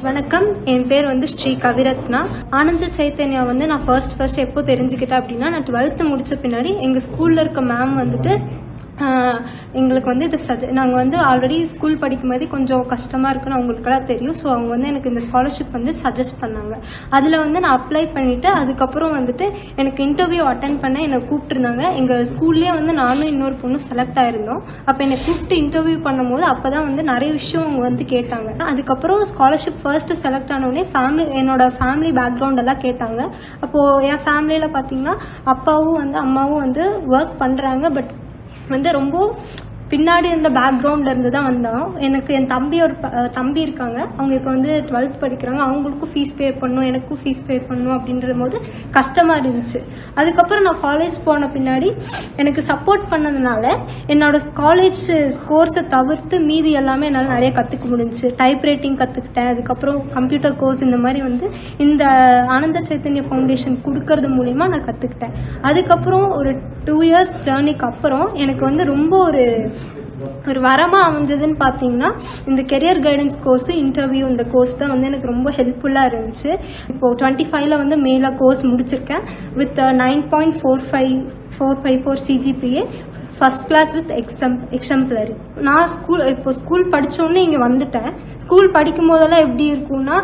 வணக்கம், என் பேர் ஸ்ரீ கவிரத்னா. ஆனந்த சைத்தன்யா நான் ஃபர்ஸ்ட் எப்போ தெரிஞ்சுக்கிட்டேன் அப்படின்னா, நான் 12th முடித்த பின்னாடி எங்கள் ஸ்கூலில் இருக்க மேம் எங்களுக்கு இது நாங்கள் ஆல்ரெடி ஸ்கூல் படிக்கும்போது கொஞ்சம் கஷ்டமாக இருக்குன்னு அவங்களுக்கெல்லாம் தெரியும். ஸோ அவங்க எனக்கு இந்த ஸ்காலர்ஷிப் சஜஸ்ட் பண்ணாங்க. அதில் நான் அப்ளை பண்ணிவிட்டு அதுக்கப்புறம் எனக்கு இன்டர்வியூ அட்டன் பண்ண என்னை கூப்பிட்டுருந்தாங்க. எங்கள் ஸ்கூல்லேயே நானும் இன்னொரு பொண்ணும் செலக்ட் ஆகிருந்தோம். அப்போ என்னை கூப்பிட்டு இன்டர்வியூ பண்ணும்போது அப்போ தான் நிறைய விஷயம் அவங்க கேட்டாங்க. அதுக்கப்புறம் ஸ்காலர்ஷிப் ஃபர்ஸ்ட்டு செலக்ட் ஆனோடனே என்னோட ஃபேமிலி பேக்ரவுண்ட் எல்லாம் கேட்டாங்க. அப்போது என் ஃபேமிலியில் பார்த்தீங்கன்னா அப்பாவும் அம்மாவும் ஒர்க் பண்ணுறாங்க. பட் ரொம்ப பின்னாடி இருந்த பேக்ரவுண்டில் இருந்து தான் வந்தோம். எனக்கு என் தம்பி இருக்காங்க. அவங்க இப்போ 12th படிக்கிறாங்க. அவங்களுக்கும் ஃபீஸ் பே பண்ணணும், எனக்கும் ஃபீஸ் பே பண்ணணும் அப்படின்ற போது கஷ்டமாக இருந்துச்சு. அதுக்கப்புறம் நான் காலேஜ் போன பின்னாடி எனக்கு சப்போர்ட் பண்ணதுனால என்னோட காலேஜ் கோர்ஸை தவிர்த்து மீதி எல்லாமே என்னால் நிறைய கற்றுக்க முடிஞ்சிச்சு. டைப் ரைட்டிங் கற்றுக்கிட்டேன். அதுக்கப்புறம் கம்ப்யூட்டர் கோர்ஸ் இந்த மாதிரி இந்த ஆனந்த சைத்தன்யா ஃபவுண்டேஷன் கொடுக்கறது மூலிமா நான் கற்றுக்கிட்டேன். அதுக்கப்புறம் ஒரு 2 years ஜேர்னிக்கு அப்புறம் எனக்கு ரொம்ப ஒரு வரமாக அமைஞ்சதுன்னு பார்த்தீங்கன்னா, இந்த கெரியர் கைடன்ஸ் கோர்ஸு இன்டர்வியூ இந்த கோர்ஸ் தான் எனக்கு ரொம்ப ஹெல்ப்ஃபுல்லாக இருந்துச்சு. இப்போது 25ல் மேலே கோர்ஸ் முடிச்சிருக்கேன் with 9.454 CGPA, first class with exemplary. நான் ஸ்கூல் படித்தோடனே இங்கே வந்துட்டேன். ஸ்கூல் படிக்கும் போதெல்லாம் எப்படி இருக்கும்னா,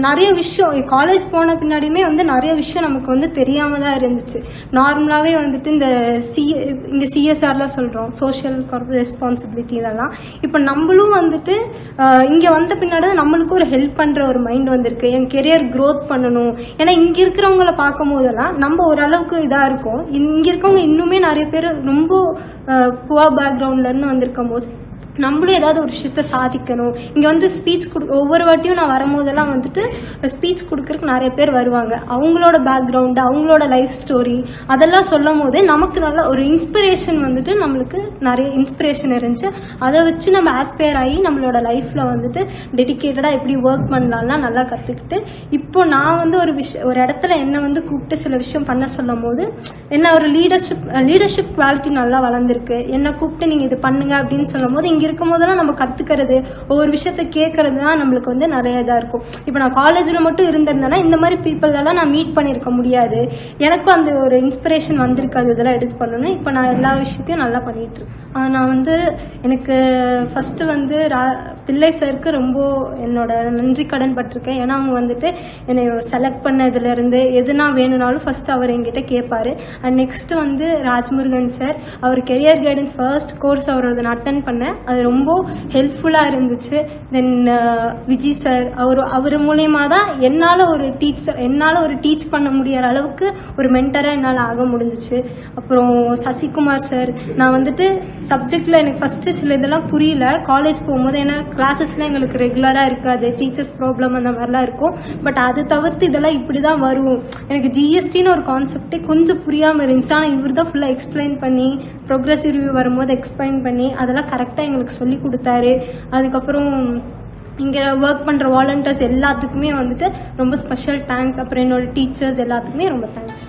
நிறைய விஷயம் காலேஜ் போன பின்னாடியுமே நிறைய விஷயம் நமக்கு தெரியாமல் தான் இருந்துச்சு. நார்மலாகவே இந்த இங்கே CSRலாம் சொல்கிறோம், சோஷியல் கார்பரேட் ரெஸ்பான்சிபிலிட்டி. இதெல்லாம் இப்போ நம்மளும் இங்கே வந்த பின்னாடி தான் நம்மளுக்கும் ஒரு ஹெல்ப் பண்ணுற ஒரு மைண்ட் வந்திருக்கு. என் கெரியர் க்ரோத் பண்ணணும். ஏன்னா இங்கே இருக்கிறவங்கள பார்க்கும் போதெல்லாம் நம்ம ஓரளவுக்கு இதாக இருக்கும். இங்கே இருக்கவங்க இன்னுமே நிறைய பேர் ரொம்ப புவர் பேக்ரவுண்ட்லேருந்து வந்திருக்கும் போது நம்மளும் ஏதாவது ஒரு விஷயத்த சாதிக்கணும். இங்கே ஸ்பீச் ஒவ்வொரு வாட்டியும் நான் வரும்போதெல்லாம் ஸ்பீச் கொடுக்கறதுக்கு நிறைய பேர் வருவாங்க. அவங்களோட பேக்ரவுண்டு, அவங்களோட லைஃப் ஸ்டோரி அதெல்லாம் சொல்லும் போது நமக்கு நல்ல ஒரு இன்ஸ்பிரேஷன் நம்மளுக்கு நிறைய இன்ஸ்பிரேஷன் இருந்துச்சு. அதை வச்சு நம்ம ஆஸ்பயர் ஆகி நம்மளோட லைஃப்பில் டெடிக்கேட்டடாக எப்படி ஒர்க் பண்ணலாம்லாம் நல்லா கற்றுக்கிட்டு, இப்போ நான் ஒரு இடத்துல என்னை கூப்பிட்டு சில விஷயம் பண்ண சொல்லும் போது என்ன ஒரு லீடர்ஷிப் குவாலிட்டி நல்லா வளர்ந்துருக்கு. என்னை கூப்பிட்டு நீங்கள் இது பண்ணுங்க அப்படின்னு சொல்லும் போது இருக்கும் போதெல்லாம் நம்ம கற்றுக்கிறது, ஒவ்வொரு விஷயத்த கேட்கறது தான் நம்மளுக்கு நிறைய இதாக இருக்கும். இப்போ நான் காலேஜில் மட்டும் இருந்திருந்தேன்னா இந்த மாதிரி பீப்புளெல்லாம் நான் மீட் பண்ணியிருக்க முடியாது. எனக்கும் அந்த ஒரு இன்ஸ்பிரேஷன் வந்திருக்காது இதெல்லாம் எடுத்து பண்ணணும். இப்போ நான் எல்லா விஷயத்தையும் நல்லா பண்ணிகிட்ருக்கேன். நான் எனக்கு ஃபஸ்ட்டு பிள்ளை சாருக்கு ரொம்ப என்னோட நன்றி கடன் பட்டிருக்கேன். ஏன்னா அவங்க என்னை செலக்ட் பண்ணதுலேருந்து எதுனா வேணும்னாலும் ஃபஸ்ட்டு அவர் என்கிட்ட கேட்பார். அண்ட் நெக்ஸ்ட்டு ராஜ்முருகன் சார், அவர் கெரியர் கைடன்ஸ் ஃபர்ஸ்ட் கோர்ஸ் அவரோட நான் அட்டன் பண்ணேன். அது ரொம்ப ஹெல்ப்ஃபுல்லாக இருந்துச்சு. தென் விஜய் சார், அவர் மூலயமா தான் என்னால் ஒரு டீச் பண்ண முடியாத அளவுக்கு ஒரு மென்டராக என்னால் ஆக முடிஞ்சிச்சு. அப்புறம் சசிகுமார் சார், நான் சப்ஜெக்டில் எனக்கு ஃபஸ்ட்டு சில இதெல்லாம் புரியல. காலேஜ் போகும்போது ஏன்னா கிளாஸஸ்லாம் எங்களுக்கு ரெகுலராக இருக்காது, டீச்சர்ஸ் ப்ராப்ளம் அந்த மாதிரிலாம் இருக்கும். பட் அதை தவிர்த்து இதெல்லாம் இப்படி தான் வரும். எனக்கு ஜிஎஸ்டின்னு ஒரு கான்செப்டே கொஞ்சம் புரியாமல் இருந்துச்சு. ஆனால் இவர் தான் ஃபுல்லாக எக்ஸ்பிளைன் பண்ணி, ப்ரோக்ரஸிவ் ரிவ்யூ வரும்போது எக்ஸ்பிளைன் பண்ணி அதெல்லாம் கரெக்டாக எங்களுக்கு சொல்லி கொடுத்தாரு. அதுக்கப்புறம் இங்கே ஒர்க் பண்ணுற வாலண்டியர்ஸ் எல்லாத்துக்குமே ரொம்ப ஸ்பெஷல் தேங்க்ஸ். அப்புறம் என்னோடய டீச்சர்ஸ் எல்லாத்துக்குமே ரொம்ப தேங்க்ஸ்.